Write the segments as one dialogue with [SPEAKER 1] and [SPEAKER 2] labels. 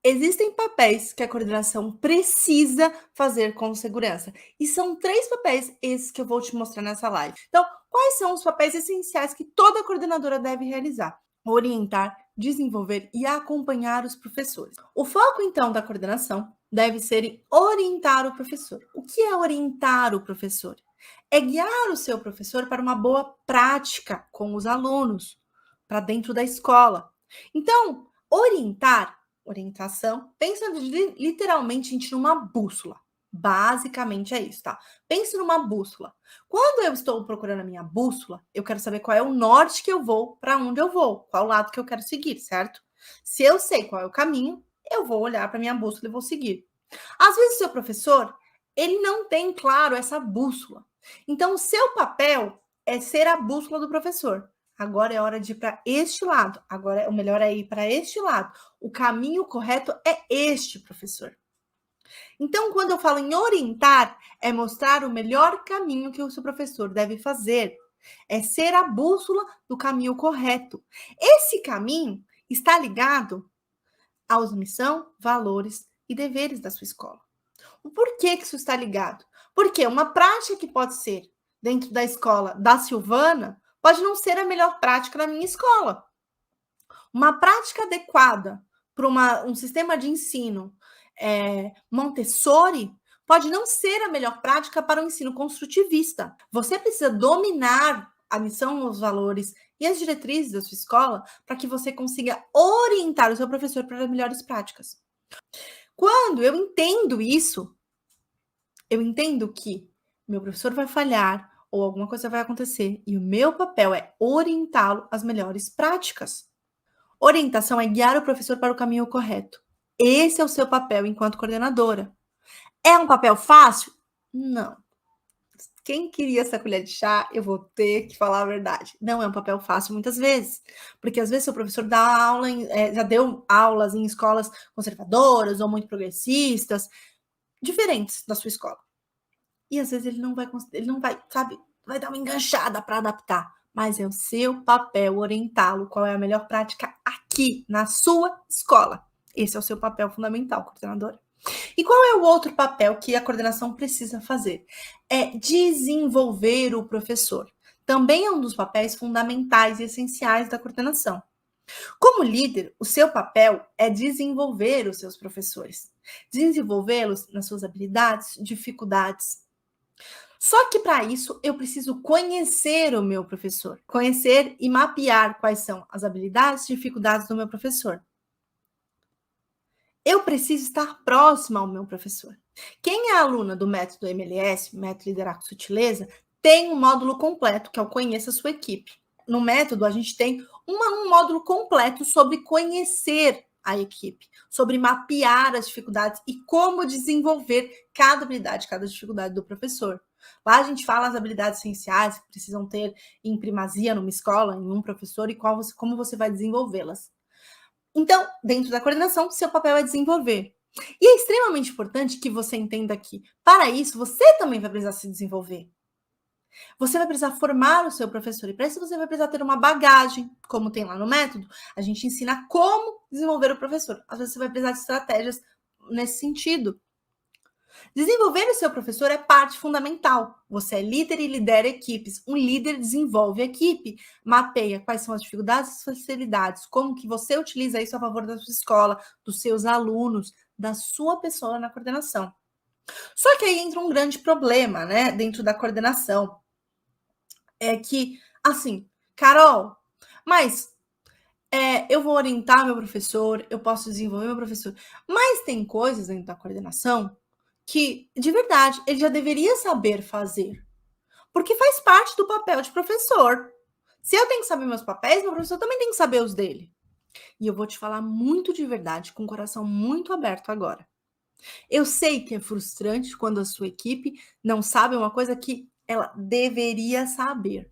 [SPEAKER 1] Existem papéis que a coordenação precisa fazer com segurança. E são 3 papéis esses que eu vou te mostrar nessa live. Então, quais são os papéis essenciais que toda coordenadora deve realizar? Orientar, desenvolver e acompanhar os professores. O foco, então, da coordenação deve ser em orientar o professor. O que é orientar o professor? É guiar o seu professor para uma boa prática com os alunos, para dentro da escola. Então, orientação, pensa literalmente gente numa bússola. Basicamente é isso, tá? Pense numa bússola. Quando eu estou procurando a minha bússola, eu quero saber qual é o norte que eu vou, para onde eu vou, qual lado que eu quero seguir, certo? Se eu sei qual é o caminho, eu vou olhar para minha bússola e vou seguir. Às vezes o seu professor, ele não tem claro essa bússola. Então o seu papel é ser a bússola do professor. Agora é hora de ir para este lado. Agora o melhor é ir para este lado. O caminho correto é este, professor. Então, quando eu falo em orientar, é mostrar o melhor caminho que o seu professor deve fazer. É ser a bússola do caminho correto. Esse caminho está ligado aos missão, valores e deveres da sua escola. O porquê que isso está ligado? Porque uma prática que pode ser dentro da escola da Silvana pode não ser a melhor prática na minha escola. Uma prática adequada para um sistema de ensino Montessori pode não ser a melhor prática para o ensino construtivista. Você precisa dominar a missão, os valores e as diretrizes da sua escola para que você consiga orientar o seu professor para as melhores práticas. Quando eu entendo isso, eu entendo que meu professor vai falhar ou alguma coisa vai acontecer e o meu papel é orientá-lo às melhores práticas. Orientação é guiar o professor para o caminho correto. Esse é o seu papel enquanto coordenadora. É um papel fácil? Não. Quem queria essa colher de chá, eu vou ter que falar a verdade. Não é um papel fácil muitas vezes, porque às vezes seu professor dá aula, já deu aulas em escolas conservadoras ou muito progressistas, diferentes da sua escola. E às vezes ele não vai, sabe, vai dar uma enganchada para adaptar. Mas é o seu papel orientá-lo qual é a melhor prática aqui, na sua escola. Esse é o seu papel fundamental, coordenadora. E qual é o outro papel que a coordenação precisa fazer? É desenvolver o professor. Também é um dos papéis fundamentais e essenciais da coordenação. Como líder, o seu papel é desenvolver os seus professores, desenvolvê-los nas suas habilidades, dificuldades. Só que para isso eu preciso conhecer o meu professor, conhecer e mapear quais são as habilidades e dificuldades do meu professor. Eu preciso estar próxima ao meu professor. Quem é aluna do método MLS, método Liderar com Sutileza, tem um módulo completo, que é o Conheça a Sua Equipe. No método, a gente tem um módulo completo sobre conhecer a equipe, sobre mapear as dificuldades e como desenvolver cada habilidade, cada dificuldade do professor. Lá a gente fala as habilidades essenciais que precisam ter em primazia numa escola, em um professor, e como você vai desenvolvê-las. Então, dentro da coordenação, seu papel é desenvolver. E é extremamente importante que você entenda que, para isso, você também vai precisar se desenvolver. Você vai precisar formar o seu professor, e para isso você vai precisar ter uma bagagem, como tem lá no método. A gente ensina como desenvolver o professor. Às vezes você vai precisar de estratégias nesse sentido. Desenvolver o seu professor é parte fundamental. Você é líder e lidera equipes. Um líder desenvolve a equipe, mapeia quais são as dificuldades e as facilidades, como que você utiliza isso a favor da sua escola, dos seus alunos, da sua pessoa na coordenação. Só que aí entra um grande problema, né, dentro da coordenação. É que, assim, Carol, mas eu vou orientar meu professor, eu posso desenvolver meu professor, mas tem coisas dentro da coordenação que, de verdade, ele já deveria saber fazer. Porque faz parte do papel de professor. Se eu tenho que saber meus papéis, meu professor também tem que saber os dele. E eu vou te falar muito de verdade, com o coração muito aberto agora. Eu sei que é frustrante quando a sua equipe não sabe uma coisa que ela deveria saber.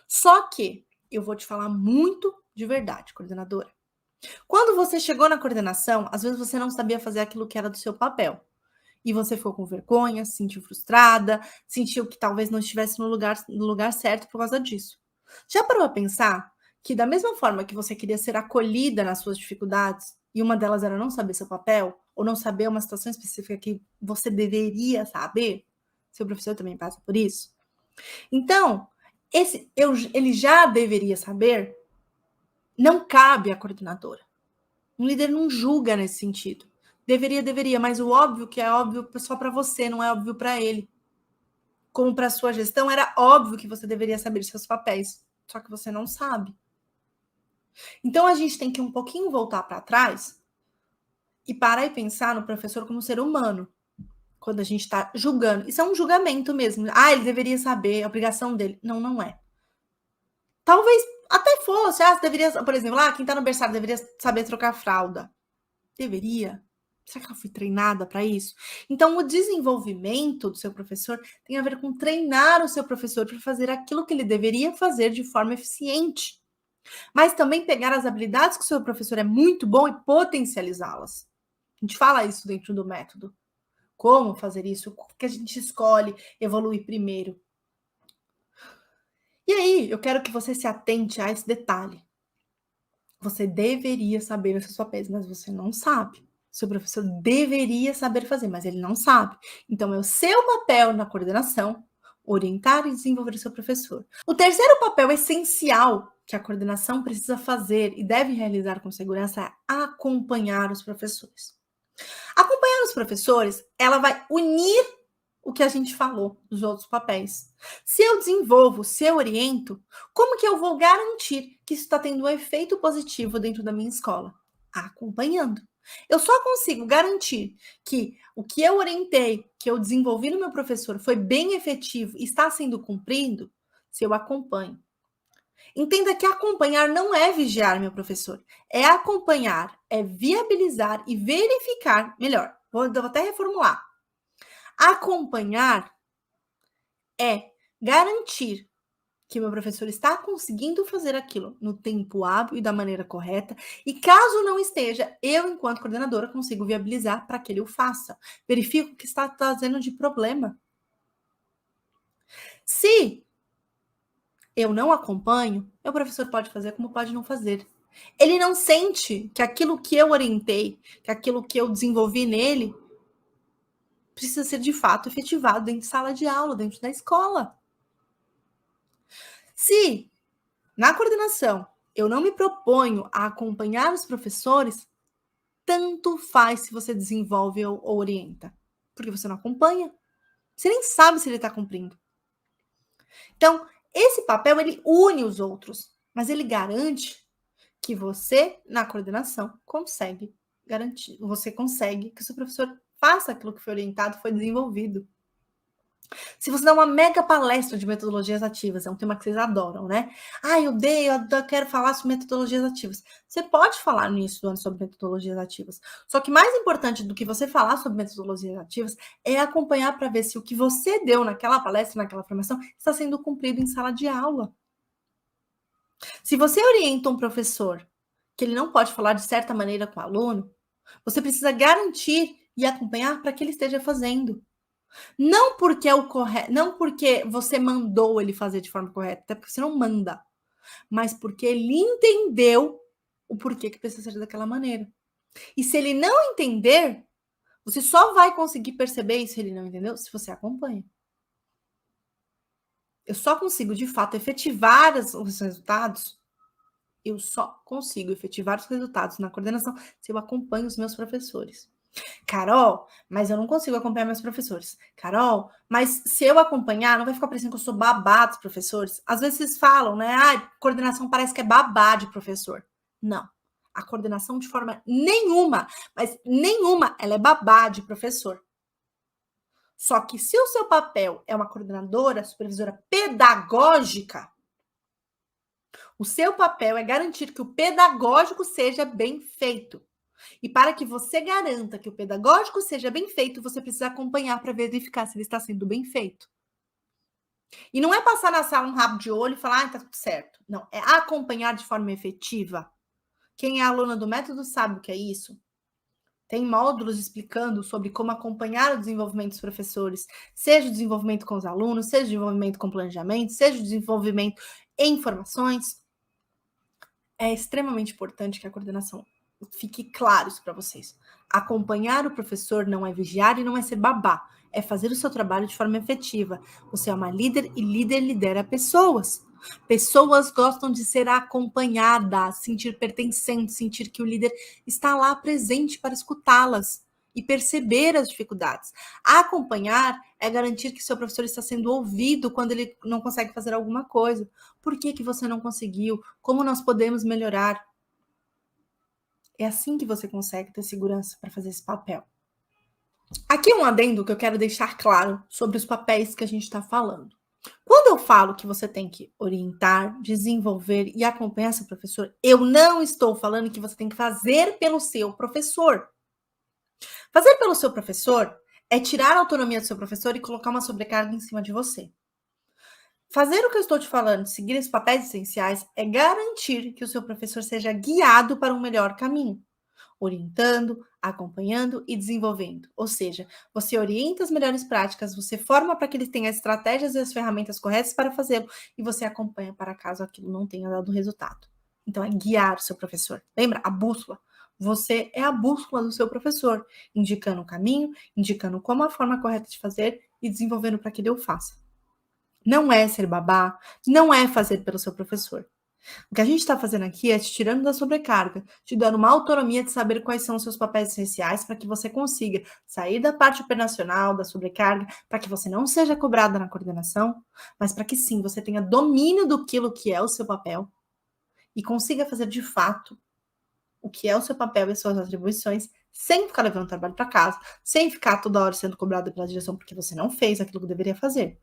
[SPEAKER 1] Só que eu vou te falar muito de verdade, coordenadora. Quando você chegou na coordenação, às vezes você não sabia fazer aquilo que era do seu papel. E você ficou com vergonha, se sentiu frustrada, sentiu que talvez não estivesse no lugar certo por causa disso. Já parou a pensar que da mesma forma que você queria ser acolhida nas suas dificuldades, e uma delas era não saber seu papel, ou não saber uma situação específica que você deveria saber, seu professor também passa por isso. Então, ele já deveria saber, não cabe à coordenadora. Um líder não julga nesse sentido. Deveria, mas o óbvio que é óbvio só para você, não é óbvio para ele. Como para sua gestão, era óbvio que você deveria saber seus papéis, só que você não sabe. Então, a gente tem que um pouquinho voltar para trás e parar e pensar no professor como ser humano. Quando a gente está julgando. Isso é um julgamento mesmo. Ele deveria saber, é obrigação dele. Não, não é. Talvez até fosse. Você deveria, por exemplo, quem está no berçário deveria saber trocar fralda. Deveria? Será que eu fui treinada para isso? Então, o desenvolvimento do seu professor tem a ver com treinar o seu professor para fazer aquilo que ele deveria fazer de forma eficiente. Mas também pegar as habilidades que o seu professor é muito bom e potencializá-las. A gente fala isso dentro do método. Como fazer isso? O que a gente escolhe evoluir primeiro? E aí, eu quero que você se atente a esse detalhe. Você deveria saber os seus papéis, mas você não sabe. Seu professor deveria saber fazer, mas ele não sabe. Então, é o seu papel na coordenação orientar e desenvolver o seu professor. O terceiro papel essencial que a coordenação precisa fazer e deve realizar com segurança é acompanhar os professores. Acompanhar os professores, ela vai unir o que a gente falou dos outros papéis. Se eu desenvolvo, se eu oriento, como que eu vou garantir que isso está tendo um efeito positivo dentro da minha escola? Acompanhando. Eu só consigo garantir que o que eu orientei, que eu desenvolvi no meu professor foi bem efetivo e está sendo cumprido se eu acompanho. Entenda que acompanhar não é vigiar, meu professor. É acompanhar, é viabilizar e verificar. Melhor, vou até reformular. Acompanhar é garantir que meu professor está conseguindo fazer aquilo no tempo hábil e da maneira correta. E caso não esteja, eu, enquanto coordenadora, consigo viabilizar para que ele o faça. Verifico o que está trazendo de problema. Se eu não acompanho, meu professor pode fazer como pode não fazer. Ele não sente que aquilo que eu orientei, que aquilo que eu desenvolvi nele, precisa ser de fato efetivado dentro de sala de aula, dentro da escola. Se na coordenação eu não me proponho a acompanhar os professores, tanto faz se você desenvolve ou orienta, porque você não acompanha. Você nem sabe se ele está cumprindo. Então, esse papel, ele une os outros, mas ele garante que você, na coordenação, consegue garantir, você consegue que o seu professor faça aquilo que foi orientado, foi desenvolvido. Se você dá uma mega palestra de metodologias ativas, é um tema que vocês adoram, né? Eu quero falar sobre metodologias ativas. Você pode falar no início do ano sobre metodologias ativas. Só que mais importante do que você falar sobre metodologias ativas é acompanhar para ver se o que você deu naquela palestra, naquela formação, está sendo cumprido em sala de aula. Se você orienta um professor que ele não pode falar de certa maneira com o aluno, você precisa garantir e acompanhar para que ele esteja fazendo. Não porque é o correto, não porque você mandou ele fazer de forma correta, até porque você não manda, mas porque ele entendeu o porquê que precisa ser daquela maneira. E se ele não entender, você só vai conseguir perceber isso se ele não entendeu, se você acompanha. Eu só consigo, de fato, efetivar os resultados. Eu só consigo efetivar os resultados na coordenação se eu acompanho os meus professores. Carol, mas eu não consigo acompanhar meus professores. Carol, mas se eu acompanhar, não vai ficar parecendo que eu sou babá dos professores? Às vezes vocês falam, né? Coordenação parece que é babá de professor. Não. A coordenação de forma nenhuma, mas nenhuma, ela é babá de professor. Só que se o seu papel é uma coordenadora, supervisora pedagógica, o seu papel é garantir que o pedagógico seja bem feito. E para que você garanta que o pedagógico seja bem feito, você precisa acompanhar para verificar se ele está sendo bem feito. E não é passar na sala um rabo de olho e falar, tá tudo certo. Não, é acompanhar de forma efetiva. Quem é aluna do método sabe o que é isso. Tem módulos explicando sobre como acompanhar o desenvolvimento dos professores, seja o desenvolvimento com os alunos, seja o desenvolvimento com planejamento, seja o desenvolvimento em informações. É extremamente importante que a coordenação fique claro isso para vocês. Acompanhar o professor não é vigiar e não é ser babá. É fazer o seu trabalho de forma efetiva. Você é uma líder e líder lidera pessoas. Pessoas gostam de ser acompanhadas, sentir pertencente, sentir que o líder está lá presente para escutá-las e perceber as dificuldades. Acompanhar é garantir que seu professor está sendo ouvido quando ele não consegue fazer alguma coisa. Por que você não conseguiu? Como nós podemos melhorar? É assim que você consegue ter segurança para fazer esse papel. Aqui um adendo que eu quero deixar claro sobre os papéis que a gente está falando. Quando eu falo que você tem que orientar, desenvolver e acompanhar seu professor, eu não estou falando que você tem que fazer pelo seu professor. Fazer pelo seu professor é tirar a autonomia do seu professor e colocar uma sobrecarga em cima de você. Fazer o que eu estou te falando, seguir esses papéis essenciais, é garantir que o seu professor seja guiado para um melhor caminho, orientando, acompanhando e desenvolvendo. Ou seja, você orienta as melhores práticas, você forma para que ele tenha as estratégias e as ferramentas corretas para fazê-lo, e você acompanha para caso aquilo não tenha dado resultado. Então, é guiar o seu professor. Lembra? A bússola. Você é a bússola do seu professor, indicando o caminho, indicando como a forma correta de fazer e desenvolvendo para que ele o faça. Não é ser babá, não é fazer pelo seu professor. O que a gente está fazendo aqui é te tirando da sobrecarga, te dando uma autonomia de saber quais são os seus papéis essenciais para que você consiga sair da parte operacional, da sobrecarga, para que você não seja cobrada na coordenação, mas para que sim, você tenha domínio do que é o seu papel e consiga fazer de fato o que é o seu papel e as suas atribuições, sem ficar levando trabalho para casa, sem ficar toda hora sendo cobrada pela direção porque você não fez aquilo que deveria fazer.